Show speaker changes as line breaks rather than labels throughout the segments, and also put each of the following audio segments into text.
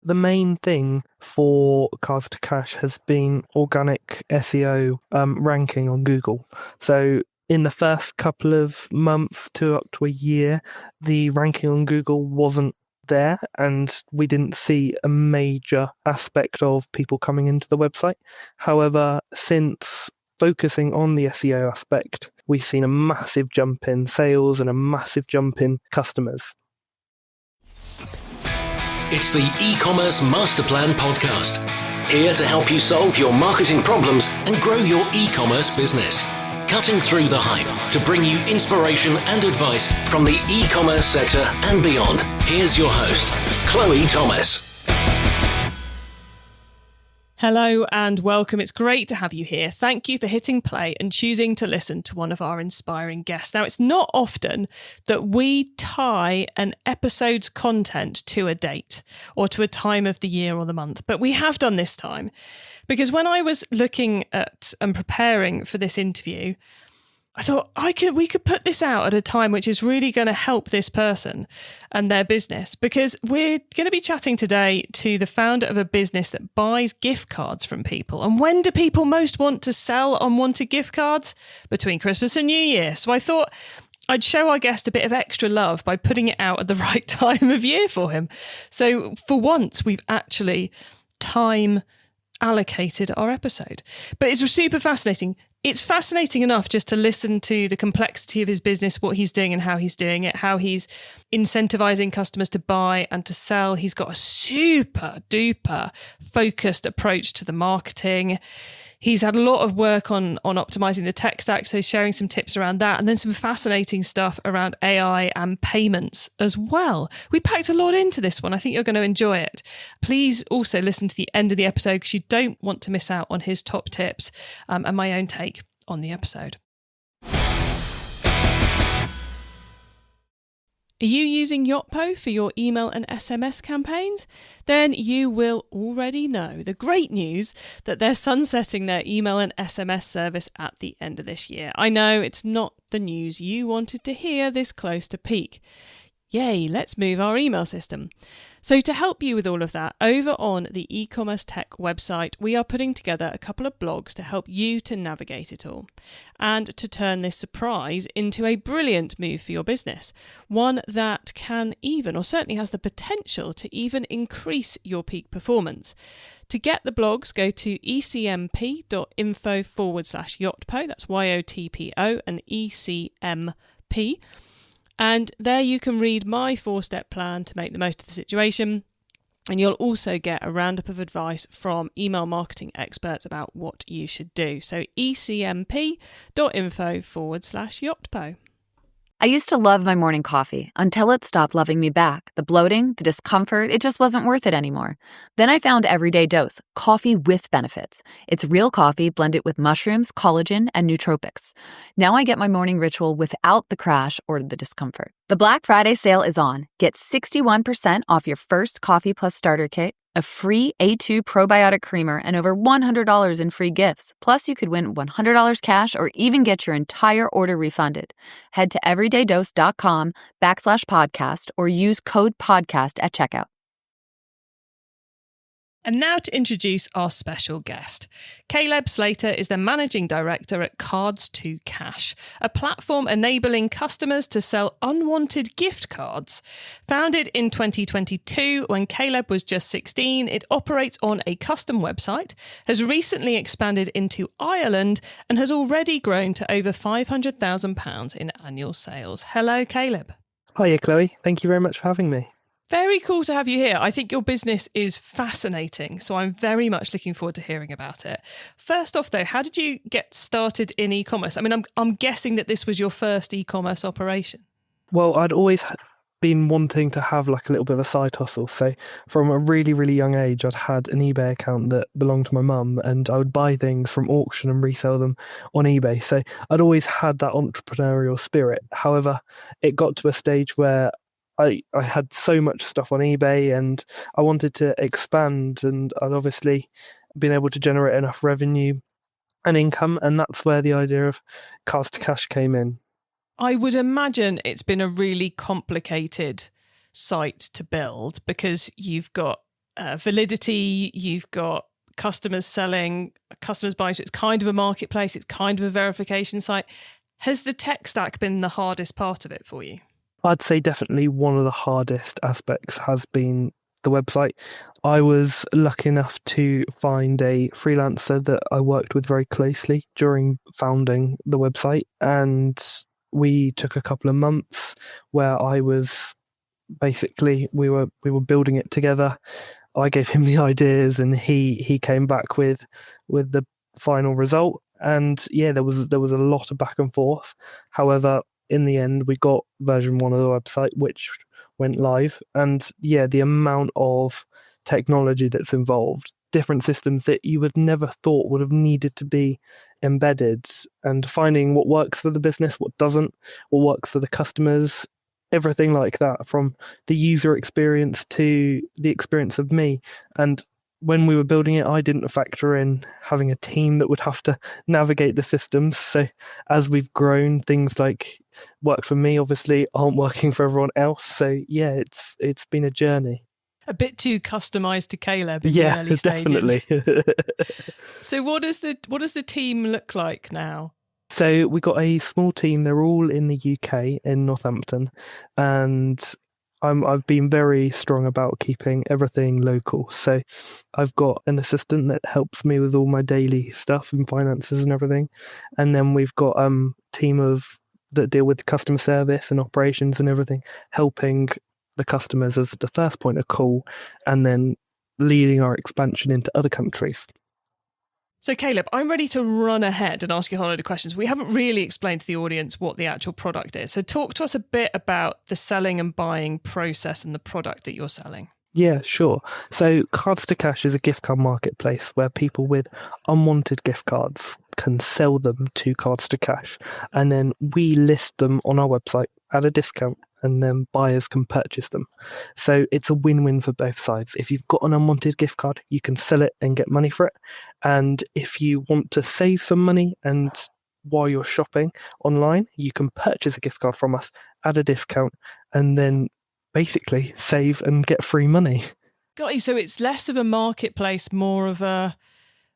The main thing for Cards2Cash has been organic SEO ranking on Google. So in the first couple of months to up to a year, the ranking on Google wasn't there, and we didn't see a major aspect of people coming into the website. However, since focusing on the SEO aspect, we've seen a massive jump in sales and a massive jump in customers.
It's the eCommerce Master Plan podcast, here to help you solve your marketing problems and grow your e-commerce business. Cutting through the hype to bring you inspiration and advice from the e-commerce sector and beyond. Here's your host, Chloe Thomas.
Hello and welcome. It's great to have you here. Thank you for hitting play and choosing to listen to one of our inspiring guests. Now, it's not often that we tie an episode's content to a date or to a time of the year or the month, but we have done this time because when I was looking at and preparing for this interview, I thought we could put this out at a time which is really going to help this person and their business, because we're going to be chatting today to the founder of a business that buys gift cards from people. And when do people most want to sell unwanted gift cards? Between Christmas and New Year. So I thought I'd show our guest a bit of extra love by putting it out at the right time of year for him. So for once, we've actually time allocated our episode. But it's super fascinating. It's fascinating enough just to listen to the complexity of his business, what he's doing and how he's doing it, how he's incentivizing customers to buy and to sell. He's got a super duper focused approach to the marketing. He's had a lot of work on optimizing the tech stack, so he's sharing some tips around that, and then some fascinating stuff around AI and payments as well. We packed a lot into this one. I think you're going to enjoy it. Please also listen to the end of the episode because you don't want to miss out on his top tips and my own take on the episode. Are you using Yotpo for your email and SMS campaigns? Then you will already know the great news that they're sunsetting their email and SMS service at the end of this year. I know it's not the news you wanted to hear this close to peak. Yay, let's move our email system. So to help you with all of that, over on the eCommerce Tech website, we are putting together a couple of blogs to help you to navigate it all and to turn this surprise into a brilliant move for your business. One that can even, or certainly has the potential to even increase your peak performance. To get the blogs, go to ecmp.info/Yotpo. That's YOTPO and ECMP. And there you can read my 4-step plan to make the most of the situation. And you'll also get a roundup of advice from email marketing experts about what you should do. So ecmp.info/Yotpo.
I used to love my morning coffee until it stopped loving me back. The bloating, the discomfort, it just wasn't worth it anymore. Then I found Everyday Dose, coffee with benefits. It's real coffee blended with mushrooms, collagen, and nootropics. Now I get my morning ritual without the crash or the discomfort. The Black Friday sale is on. Get 61% off your first Coffee Plus starter kit, a free A2 probiotic creamer, and over $100 in free gifts. Plus, you could win $100 cash or even get your entire order refunded. Head to everydaydose.com/podcast or use code podcast at checkout.
And now to introduce our special guest. Caleb Slater is the Managing Director at Cards2Cash, a platform enabling customers to sell unwanted gift cards. Founded in 2022 when Caleb was just 16, it operates on a custom website, has recently expanded into Ireland, and has already grown to over £500,000 in annual sales. Hello, Caleb.
Hiya, Chloe. Thank you very much for having me.
Very cool to have you here. I think your business is fascinating, so I'm very much looking forward to hearing about it. First off, though, how did you get started in e-commerce? I mean, I'm guessing that this was your first e-commerce operation.
Well, I'd always been wanting to have like a little bit of a side hustle. So from a really, really young age, I'd had an eBay account that belonged to my mum, and I would buy things from auction and resell them on eBay. So I'd always had that entrepreneurial spirit. However, it got to a stage where I had so much stuff on eBay and I wanted to expand, and I'd obviously been able to generate enough revenue and income, and that's where the idea of Cards2Cash came in.
I would imagine it's been a really complicated site to build because you've got validity, you've got customers selling, customers buying. So it's kind of a marketplace. It's kind of a verification site. Has the tech stack been the hardest part of it for you?
I'd say definitely one of the hardest aspects has been the website. I was lucky enough to find a freelancer that I worked with very closely during founding the website, and we took a couple of months where I was basically we were building it together. I gave him the ideas, and he came back with the final result. And yeah, there was a lot of back and forth. However, in the end, we got version 1 of the website, which went live. And yeah, the amount of technology that's involved, different systems that you would never thought would have needed to be embedded, and finding what works for the business, what doesn't, what works for the customers, everything like that, from the user experience to the experience of me. And when we were building it, I didn't factor in having a team that would have to navigate the systems. So as we've grown, things like work for me obviously aren't working for everyone else. So yeah, it's been a journey.
A bit too customized to Caleb in the early stages.
Definitely.
So what does the team look like now?
So we got a small team. They're all in the UK, in Northampton, and I've been very strong about keeping everything local. So I've got an assistant that helps me with all my daily stuff and finances and everything. And then we've got a team that deal with customer service and operations and everything, helping the customers as the first point of call, and then leading our expansion into other countries.
So Caleb, I'm ready to run ahead and ask you a whole load of questions. We haven't really explained to the audience what the actual product is. So talk to us a bit about the selling and buying process and the product that you're selling.
Yeah, sure. So Cards2Cash is a gift card marketplace where people with unwanted gift cards can sell them to Cards2Cash, and then we list them on our website at a discount, and then buyers can purchase them. So it's a win-win for both sides. If you've got an unwanted gift card, you can sell it and get money for it. And if you want to save some money, and while you're shopping online, you can purchase a gift card from us at a discount, and then basically save and get free money.
Got you. So it's less of a marketplace, more of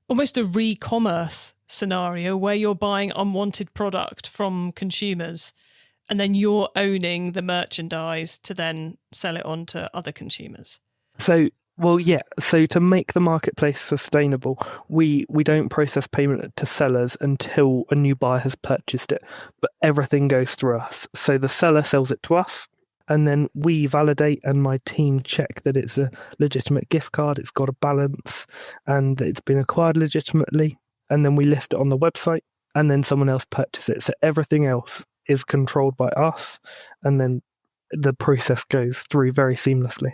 almost a re-commerce scenario where you're buying unwanted product from consumers, and then you're owning the merchandise to then sell it on to other consumers. So
to make the marketplace sustainable, we don't process payment to sellers until a new buyer has purchased it, but everything goes through us. So the seller sells it to us, and then we validate, and my team check that it's a legitimate gift card, it's got a balance, and it's been acquired legitimately, and then we list it on the website, and then someone else purchases it. So everything else is controlled by us, and then the process goes through very seamlessly.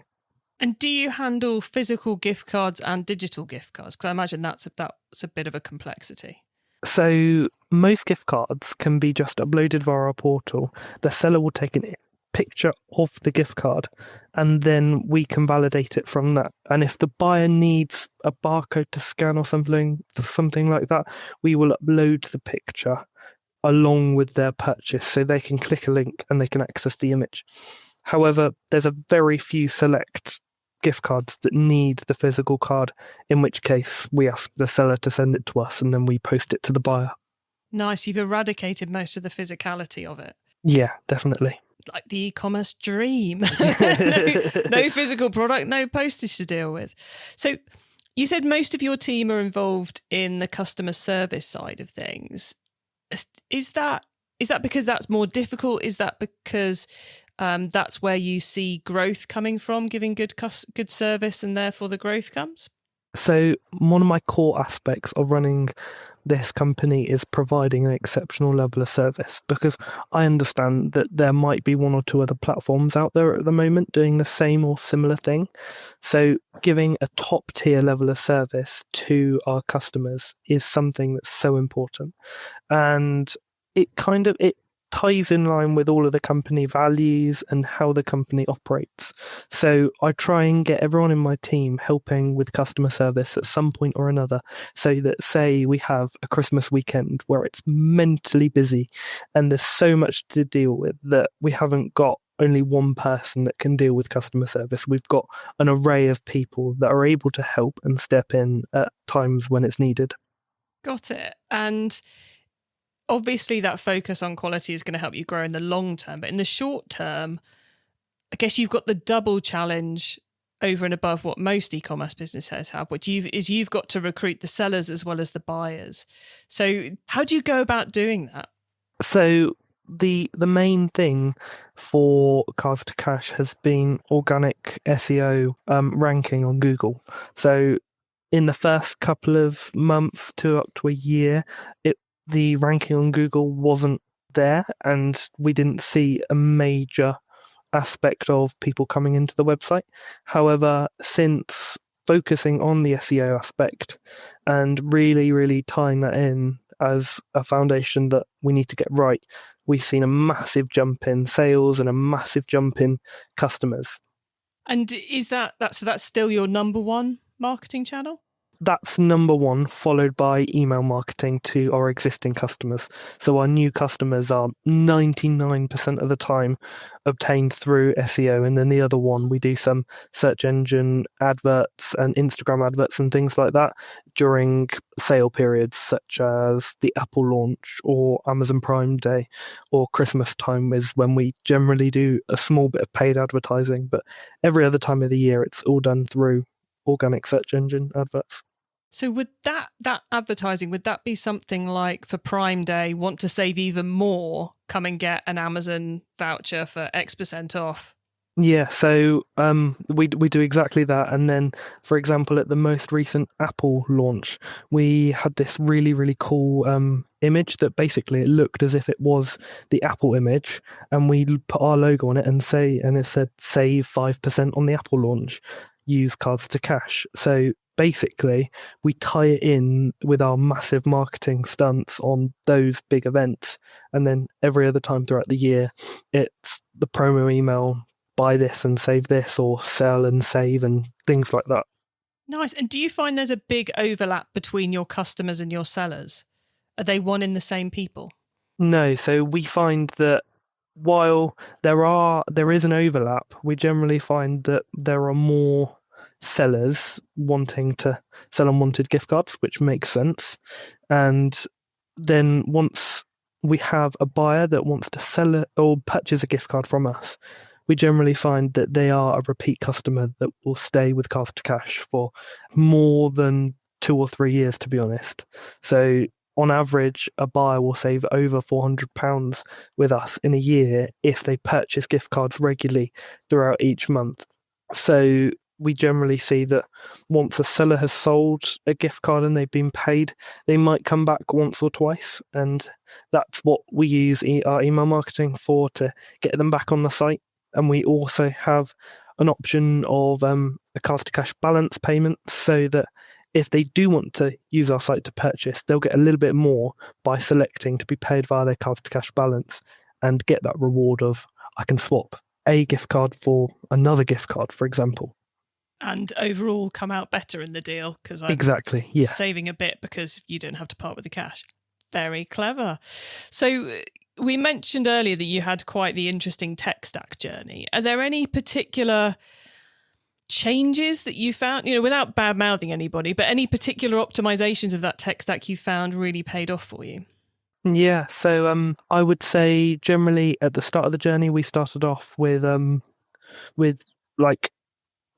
And do you handle physical gift cards and digital gift cards? Because I imagine that's a bit of a complexity.
So most gift cards can be just uploaded via our portal. The seller will take a picture of the gift card, and then we can validate it from that. And if the buyer needs a barcode to scan or something like that, we will upload the picture along with their purchase, so they can click a link and they can access the image. However, there's a very few select gift cards that need the physical card, in which case we ask the seller to send it to us and then we post it to the buyer.
Nice. You've eradicated most of the physicality of it.
Yeah, definitely.
Like the e-commerce dream. No physical product, no postage to deal with. So you said most of your team are involved in the customer service side of things. Is that because that's more difficult? Is that because that's where you see growth coming from, giving good service, and therefore the growth comes?
So one of my core aspects of running this company is providing an exceptional level of service, because I understand that there might be one or two other platforms out there at the moment doing the same or similar thing. So giving a top tier level of service to our customers is something that's so important. And it ties in line with all of the company values and how the company operates. So I try and get everyone in my team helping with customer service at some point or another, so that, say, we have a Christmas weekend where it's mentally busy and there's so much to deal with that we haven't got only one person that can deal with customer service. We've got an array of people that are able to help and step in at times when it's needed.
Got it. And obviously that focus on quality is going to help you grow in the long term, but in the short term, I guess you've got the double challenge over and above what most e-commerce businesses have, which you've got to recruit the sellers as well as the buyers. So how do you go about doing that?
So the main thing for Cards2Cash has been organic SEO ranking on Google. So in the first couple of months to up to a year, the ranking on Google wasn't there, and we didn't see a major aspect of people coming into the website. However, since focusing on the SEO aspect and really, really tying that in as a foundation that we need to get right, we've seen a massive jump in sales and a massive jump in customers.
And is that's still your number one marketing channel?
That's number one, followed by email marketing to our existing customers. So our new customers are 99% of the time obtained through SEO. And then the other one, we do some search engine adverts and Instagram adverts and things like that during sale periods, such as the Apple launch or Amazon Prime Day or Christmas time is when we generally do a small bit of paid advertising. But every other time of the year, it's all done through organic search engine adverts.
So would that advertising, would that be something like for Prime Day, want to save even more, come and get an Amazon voucher for X% off?
Yeah, so we do exactly that. And then, for example, at the most recent Apple launch, we had this really, really cool image that basically it looked as if it was the Apple image, and we put our logo on it and it said save 5% on the Apple launch, use Cards2Cash. So basically, we tie it in with our massive marketing stunts on those big events. And then every other time throughout the year, it's the promo email, buy this and save this, or sell and save, and things like that.
Nice. And do you find there's a big overlap between your customers and your sellers? Are they one in the same people?
No. So we find that while there is an overlap, we generally find that there are more sellers wanting to sell unwanted gift cards, which makes sense. And then once we have a buyer that wants to sell it or purchase a gift card from us, we generally find that they are a repeat customer that will stay with Cards2Cash for more than 2 or 3 years, to be honest. So on average, a buyer will save over £400 with us in a year if they purchase gift cards regularly throughout each month. So we generally see that once a seller has sold a gift card and they've been paid, they might come back once or twice. And that's what we use our email marketing for, to get them back on the site. And we also have an option of a Cards2Cash balance payment, so that if they do want to use our site to purchase, they'll get a little bit more by selecting to be paid via their Cards2Cash balance and get that reward of, I can swap a gift card for another gift card, for example.
And overall come out better in the deal because I'm saving a bit because you don't have to part with the cash. Very clever. So we mentioned earlier that you had quite the interesting tech stack journey. Are there any particular changes that you found, without bad mouthing anybody, but any particular optimizations of that tech stack you found really paid off for you?
Yeah, so I would say generally at the start of the journey, we started off with like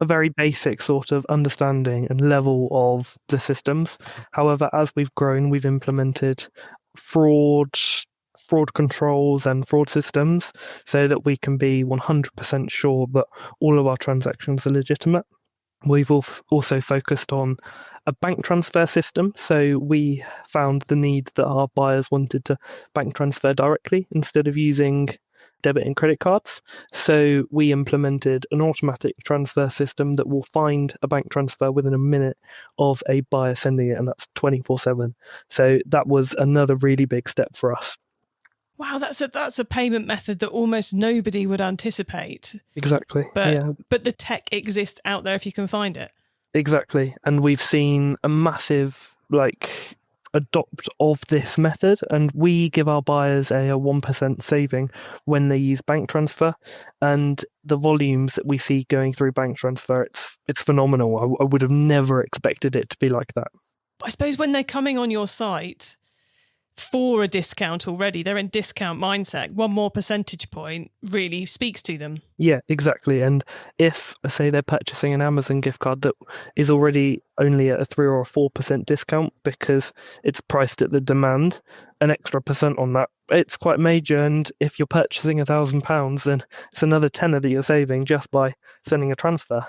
a very basic sort of understanding and level of the systems. However, as we've grown, we've implemented fraud controls and fraud systems so that we can be 100% sure that all of our transactions are legitimate. We've also focused on a bank transfer system. So we found the need that our buyers wanted to bank transfer directly instead of using debit and credit cards. So we implemented an automatic transfer system that will find a bank transfer within a minute of a buyer sending it, and that's 24/7. So that was another really big step for us.
Wow, that's a payment method that almost nobody would anticipate.
Exactly.
But the tech exists out there if you can find it.
Exactly. And we've seen a massive adopt of this method, and we give our buyers a 1% saving when they use bank transfer. And the volumes that we see going through bank transfer, it's phenomenal. I would have never expected it to be like that.
I suppose when they're coming on your site for a discount already, they're in discount mindset. One more percentage point really speaks to them.
Yeah, exactly. And if, say, they're purchasing an Amazon gift card that is already only at a 3 or a 4% discount because it's priced at the demand, an extra percent on that, it's quite major. And if you're purchasing £1,000, then it's another tenner that you're saving just by sending a transfer.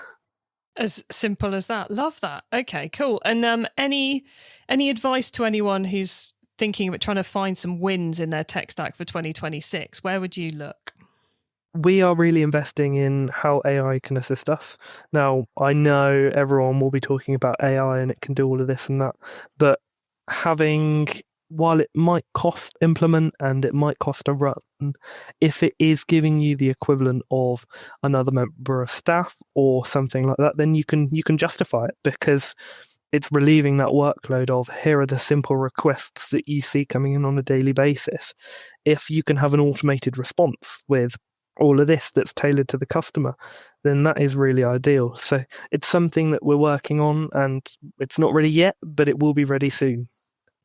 As simple as that. Love that. Okay, cool. And any advice to anyone who's thinking about trying to find some wins in their tech stack for 2026, where would you look?
We are really investing in how AI can assist us. Now, I know everyone will be talking about AI and it can do all of this and that, but while it might cost implement and it might cost a run, if it is giving you the equivalent of another member of staff or something like that, then you can justify it, because it's relieving that workload of, here are the simple requests that you see coming in on a daily basis. If you can have an automated response with all of this that's tailored to the customer, then that is really ideal. So it's something that we're working on, and it's not ready yet, but it will be ready soon.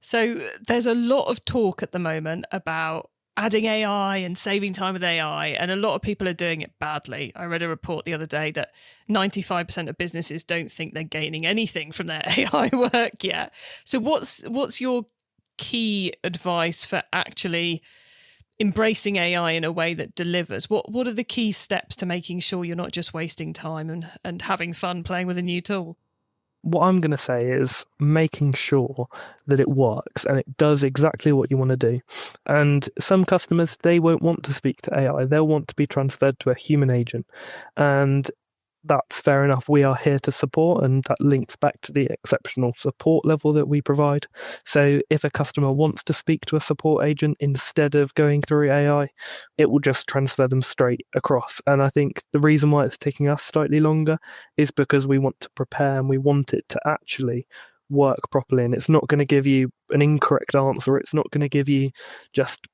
So there's a lot of talk at the moment about adding AI and saving time with AI, and a lot of people are doing it badly. I read a report the other day that 95% of businesses don't think they're gaining anything from their AI work yet. So what's your key advice for actually embracing AI in a way that delivers? What are the key steps to making sure you're not just wasting time and having fun playing with a new tool?
What I'm going to say is making sure that it works and it does exactly what you want to do. And some customers, they won't want to speak to AI. They'll want to be transferred to a human agent. And that's fair enough. We are here to support, and that links back to the exceptional support level that we provide. So if a customer wants to speak to a support agent instead of going through AI, it will just transfer them straight across. And I think the reason why it's taking us slightly longer is because we want to prepare and we want it to actually work properly. And it's not going to give you an incorrect answer. It's not going to give you just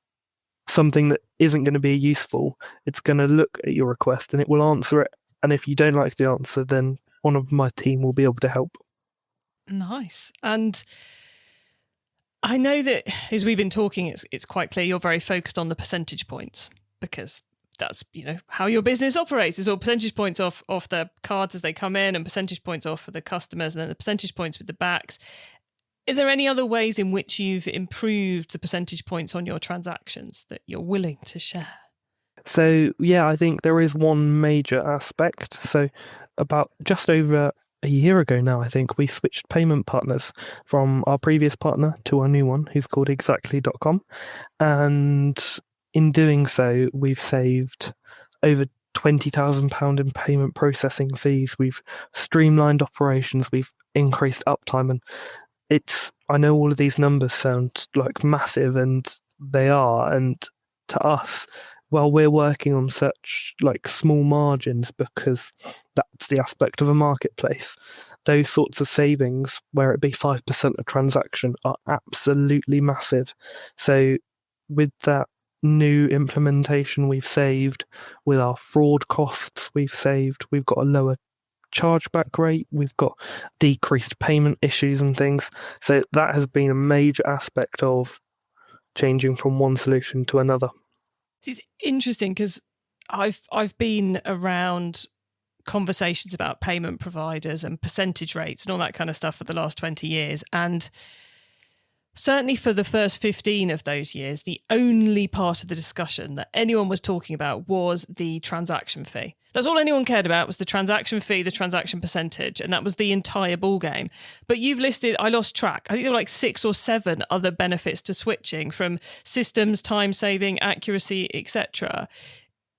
something that isn't going to be useful. It's going to look at your request and it will answer it. And if you don't like the answer, then one of my team will be able to help.
Nice. And I know that as we've been talking, it's quite clear you're very focused on the percentage points, because that's, how your business operates. It's all percentage points off the cards as they come in, and percentage points off for the customers, and then the percentage points with the backs. Are there any other ways in which you've improved the percentage points on your transactions that you're willing to share?
So, yeah, I think there is one major aspect. So about just over a year ago now, I think, we switched payment partners from our previous partner to our new one, who's called Exactly.com. And in doing so, we've saved over £20,000 in payment processing fees. We've streamlined operations. We've increased uptime. And I know all of these numbers sound like massive, and they are. And to us, well, we're working on such small margins, because that's the aspect of a marketplace. Those sorts of savings, where it be 5% a transaction, are absolutely massive. So with that new implementation, we've saved. With our fraud costs, we've got a lower chargeback rate, we've got decreased payment issues and things. So that has been a major aspect of changing from one solution to another.
It's interesting because I've been around conversations about payment providers and percentage rates and all that kind of stuff for the last 20 years. And certainly for the first 15 of those years, the only part of the discussion that anyone was talking about was the transaction fee. That's all anyone cared about, was the transaction fee, the transaction percentage, and that was the entire ballgame. But you've listed, I lost track, I think there were 6 or 7 other benefits to switching, from systems, time saving, accuracy, etc.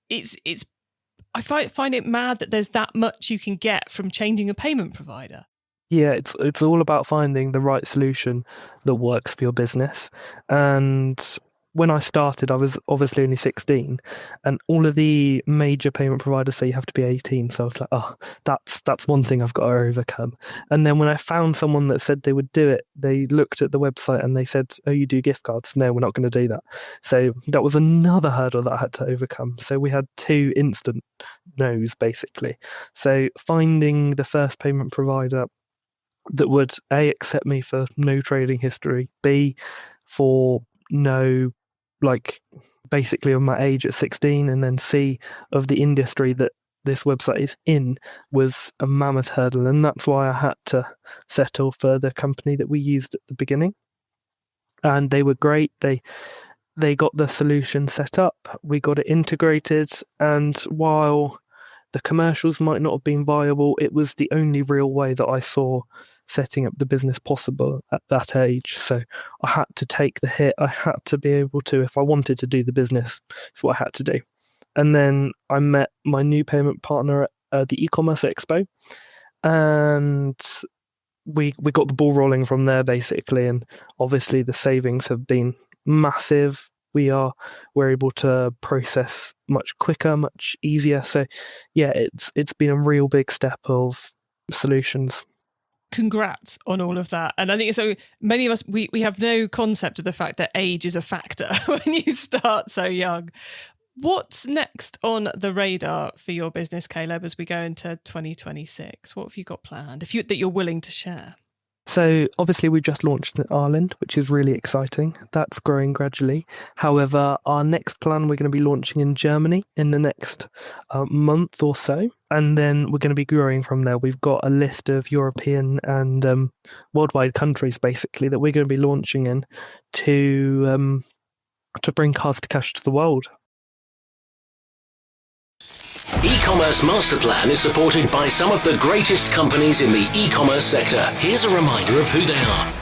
I find it mad that there's that much you can get from changing a payment provider.
Yeah, it's all about finding the right solution that works for your business. And when I started, I was obviously only 16, and all of the major payment providers say you have to be 18. So I was like, oh, that's one thing I've got to overcome. And then when I found someone that said they would do it, they looked at the website and they said, oh, you do gift cards? No, we're not going to do that. So that was another hurdle that I had to overcome. So we had 2 instant no's, basically. So finding the first payment provider that would A, accept me for no trading history, B, for no, like, basically of my age at 16, and then C, of the industry that this website is in, was a mammoth hurdle. And that's why I had to settle for the company that we used at the beginning. And they were great. They got the solution set up, we got it integrated, and while the commercials might not have been viable, it was the only real way that I saw setting up the business possible at that age. So I had to take the hit. I had to be able to, if I wanted to do the business, it's what I had to do. And then I met my new payment partner at the eCommerce Expo, and we got the ball rolling from there, basically. And obviously the savings have been massive. We're able to process much quicker, much easier. So yeah, it's been a real big step of solutions.
Congrats on all of that. And I think so many of us, we have no concept of the fact that age is a factor when you start so young. What's next on the radar for your business, Caleb, as we go into 2026? What have you got planned that you're willing to share?
So obviously we just launched in Ireland, which is really exciting. That's growing gradually. However, our next plan, we're going to be launching in Germany in the next month or so. And then we're going to be growing from there. We've got a list of European and worldwide countries, basically, that we're going to be launching in to bring Cards2Cash to the world.
E-commerce Master Plan is supported by some of the greatest companies in the e-commerce sector. Here's a reminder of who they are.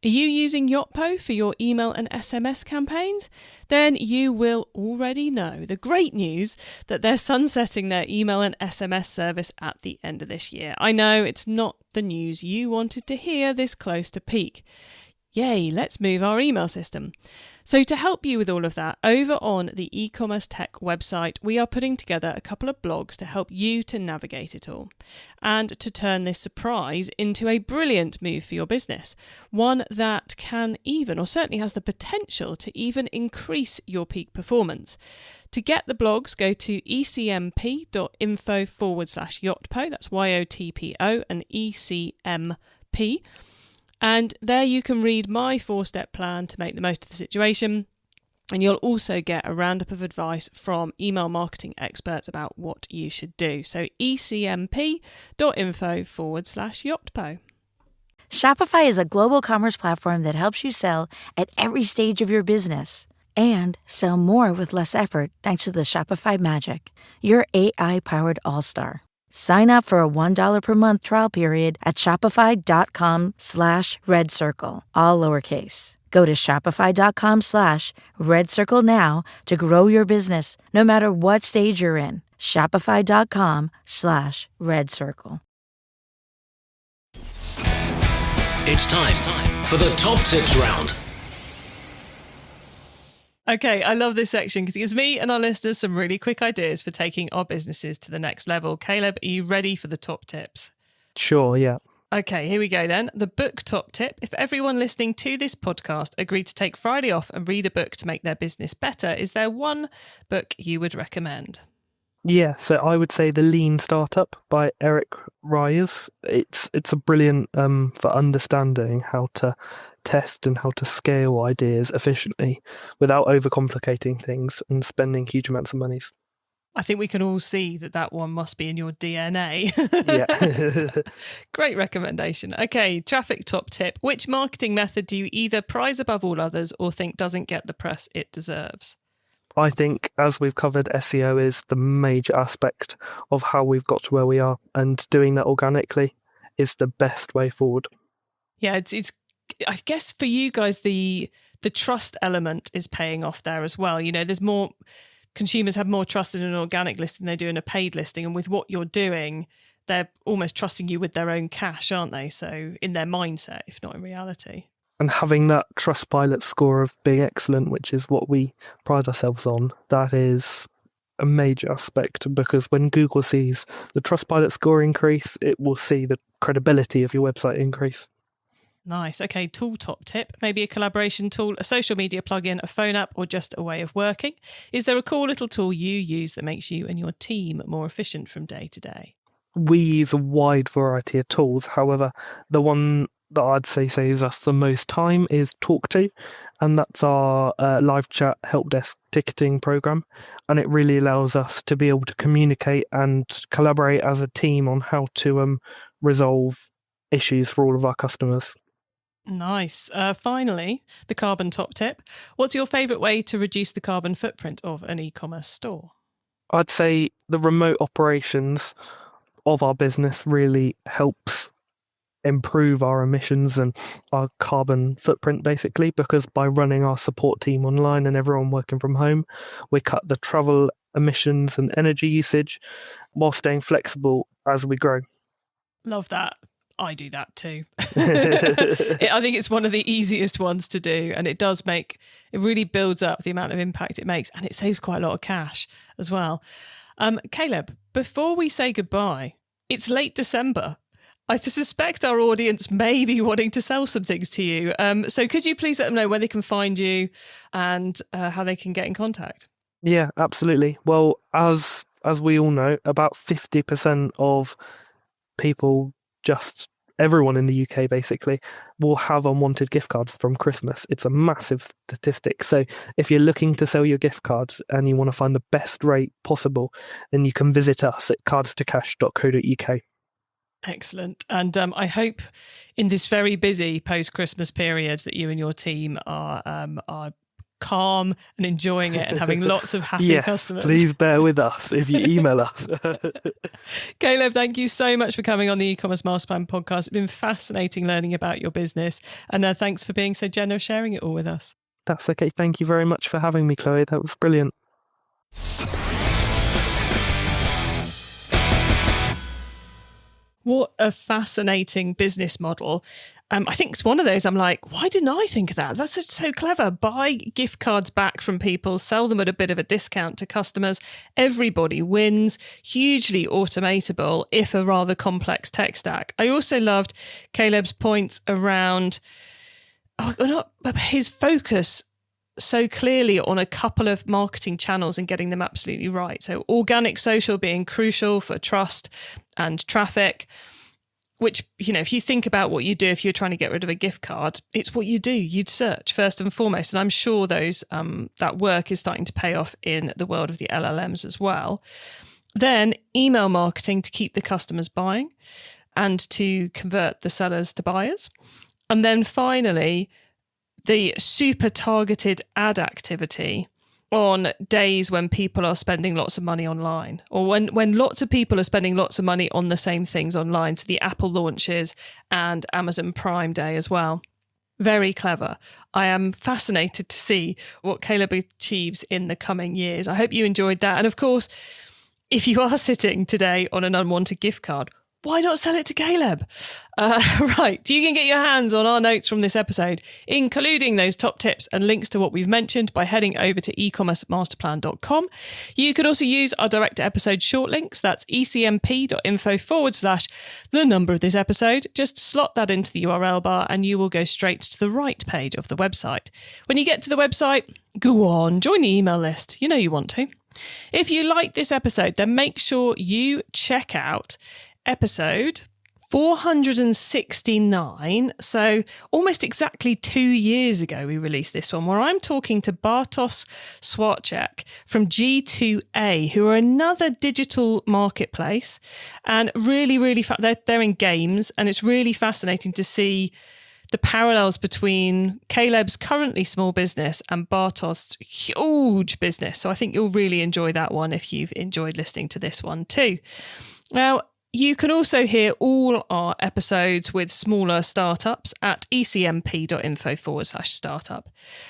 Are you using Yotpo for your email and SMS campaigns? Then you will already know the great news that they're sunsetting their email and SMS service at the end of this year. I know it's not the news you wanted to hear this close to peak. Yay, let's move our email system. So to help you with all of that, over on the eCommerce Tech website, we are putting together a couple of blogs to help you to navigate it all and to turn this surprise into a brilliant move for your business. One that can even, or certainly has the potential to even increase your peak performance. To get the blogs, go to ecmp.info/Yotpo, that's YOTPO and ECMP. And there you can read my 4-step plan to make the most of the situation. And you'll also get a roundup of advice from email marketing experts about what you should do. So ecmp.info/Yotpo.
Shopify is a global commerce platform that helps you sell at every stage of your business and sell more with less effort thanks to the Shopify Magic, your AI-powered all-star. Sign up for a $1 per month trial period at shopify.com/redcircle, all lowercase. Go to shopify.com/redcircle now to grow your business, no matter what stage you're in. Shopify.com/redcircle.
It's time for the top tips round.
Okay, I love this section because it gives me and our listeners some really quick ideas for taking our businesses to the next level. Caleb, are you ready for the top tips?
Sure, yeah.
Okay, here we go then. The book top tip. If everyone listening to this podcast agreed to take Friday off and read a book to make their business better, is there one book you would recommend?
Yeah, so I would say The Lean Startup by Eric Ries. It's a brilliant for understanding how to test and how to scale ideas efficiently without overcomplicating things and spending huge amounts of money.
I think we can all see that one must be in your DNA.
Yeah.
Great recommendation. Okay, traffic top tip. Which marketing method do you either prize above all others or think doesn't get the press it deserves?
I think, as we've covered, SEO is the major aspect of how we've got to where we are, and doing that organically is the best way forward.
Yeah, it's I guess for you guys, the trust element is paying off there as well. You know, there's more consumers have more trust in an organic listing than they do in a paid listing, and with what you're doing, they're almost trusting you with their own cash, aren't they? So in their mindset, if not in reality.
And having that Trustpilot score of being excellent, which is what we pride ourselves on, that is a major aspect, because when Google sees the Trustpilot score increase, it will see the credibility of your website increase.
Nice. Okay, tool top tip. Maybe a collaboration tool, a social media plugin, a phone app, or just a way of working. Is there a cool little tool you use that makes you and your team more efficient from day to day?
We use a wide variety of tools. However, the one that I'd say saves us the most time is Talk2, and that's our live chat help desk ticketing program. And it really allows us to be able to communicate and collaborate as a team on how to resolve issues for all of our customers.
Nice. Finally, the carbon top tip. What's your favourite way to reduce the carbon footprint of an e-commerce store?
I'd say the remote operations of our business really helps improve our emissions and our carbon footprint, basically, because by running our support team online and everyone working from home, we cut the travel emissions and energy usage while staying flexible as we grow.
Love that. I do that too. I think it's one of the easiest ones to do, and it really builds up the amount of impact it makes, and it saves quite a lot of cash as well. Caleb, before we say goodbye, it's late December. I suspect our audience may be wanting to sell some things to you. So could you please let them know where they can find you and how they can get in contact?
Yeah, absolutely. Well, as we all know, about 50% of people, just everyone in the UK basically, will have unwanted gift cards from Christmas. It's a massive statistic. So if you're looking to sell your gift cards and you want to find the best rate possible, then you can visit us at cards2cash.co.uk.
Excellent. And I hope in this very busy post-Christmas period that you and your team are calm and enjoying it and having lots of happy customers.
Please bear with us if you email us.
Caleb, thank you so much for coming on the e-commerce master plan podcast. It's been fascinating learning about your business, and thanks for being so generous sharing it all with us.
That's okay. Thank you very much for having me, Chloe. That was brilliant.
What a fascinating business model. I think it's one of those I'm like, why didn't I think of that? That's so clever. Buy gift cards back from people, sell them at a bit of a discount to customers. Everybody wins. Hugely automatable, if a rather complex tech stack. I also loved Caleb's points around his focus so clearly on a couple of marketing channels and getting them absolutely right. So organic social being crucial for trust and traffic, which, if you think about what you do if you're trying to get rid of a gift card, it's what you do. You'd search first and foremost. And I'm sure that work is starting to pay off in the world of the LLMs as well. Then email marketing to keep the customers buying and to convert the sellers to buyers. And then finally, the super targeted ad activity on days when people are spending lots of money online, or when lots of people are spending lots of money on the same things online. So the Apple launches and Amazon Prime Day as well. Very clever. I am fascinated to see what Caleb achieves in the coming years. I hope you enjoyed that. And of course, if you are sitting today on an unwanted gift card, why not sell it to Caleb? Right, you can get your hands on our notes from this episode, including those top tips and links to what we've mentioned by heading over to ecommercemasterplan.com. You could also use our direct episode short links. That's ecmp.info/the number of this episode. Just slot that into the URL bar and you will go straight to the right page of the website. When you get to the website, go on, join the email list. You know you want to. If you like this episode, then make sure you check out episode 469. So almost exactly 2 years ago, we released this one, where I'm talking to Bartosz Swarczek from G2A, who are another digital marketplace, and really, they're in games, and it's really fascinating to see the parallels between Caleb's currently small business and Bartosz's huge business. So I think you'll really enjoy that one if you've enjoyed listening to this one too. Now, You can also hear all our episodes with smaller startups at ecmp.info/startup.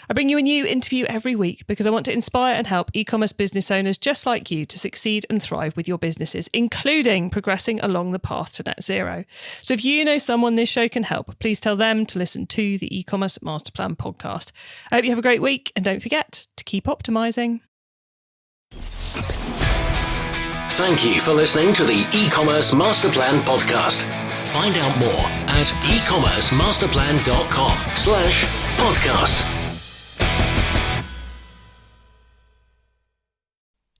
I bring you a new interview every week because I want to inspire and help e-commerce business owners just like you to succeed and thrive with your businesses, including progressing along the path to net zero. So if you know someone this show can help, please tell them to listen to the e-commerce master plan podcast. I hope you have a great week, and don't forget to keep optimizing.
Thank you for listening to the e-commerce master plan podcast. Find out more at ecommercemasterplan.com/podcast.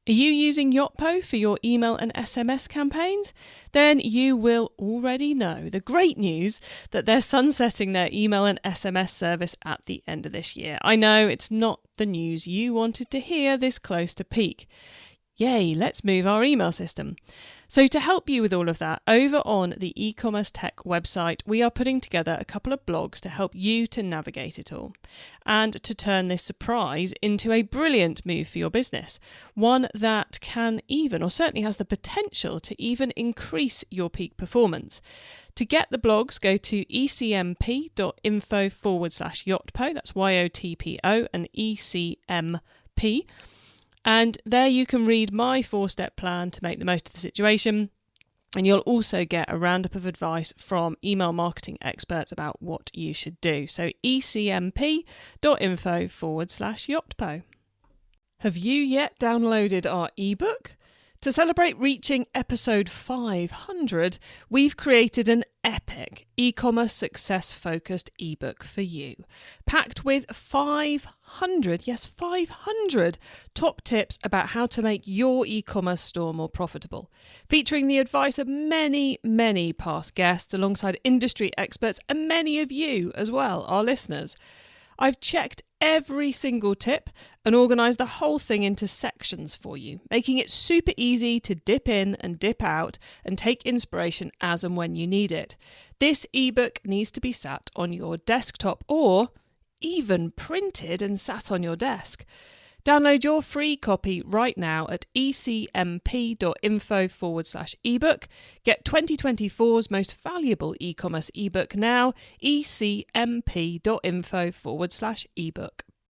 Are you using Yotpo for your email and SMS campaigns? Then you will already know the great news that they're sunsetting their email and SMS service at the end of this year. I know it's not the news you wanted to hear this close to peak. Yay, let's move our email system. So to help you with all of that, over on the e-commerce tech website, we are putting together a couple of blogs to help you to navigate it all and to turn this surprise into a brilliant move for your business. One that can even, or certainly has the potential to even increase your peak performance. To get the blogs, go to ecmp.info/Yotpo. That's YOTPO and ECMP. And there you can read my 4-step plan to make the most of the situation. And you'll also get a roundup of advice from email marketing experts about what you should do. So ecmp.info/Yotpo. Have you yet downloaded our ebook? To celebrate reaching episode 500, we've created an epic e-commerce success-focused ebook for you, packed with 500 top tips about how to make your e-commerce store more profitable, featuring the advice of many past guests alongside industry experts and many of you as well, our listeners. I've checked every single tip and organised the whole thing into sections for you, making it super easy to dip in and dip out and take inspiration as and when you need it. This ebook needs to be sat on your desktop or even printed and sat on your desk. Download your free copy right now at ecmp.info/ebook. Get 2024's most valuable e-commerce ebook now, ecmp.info/ebook.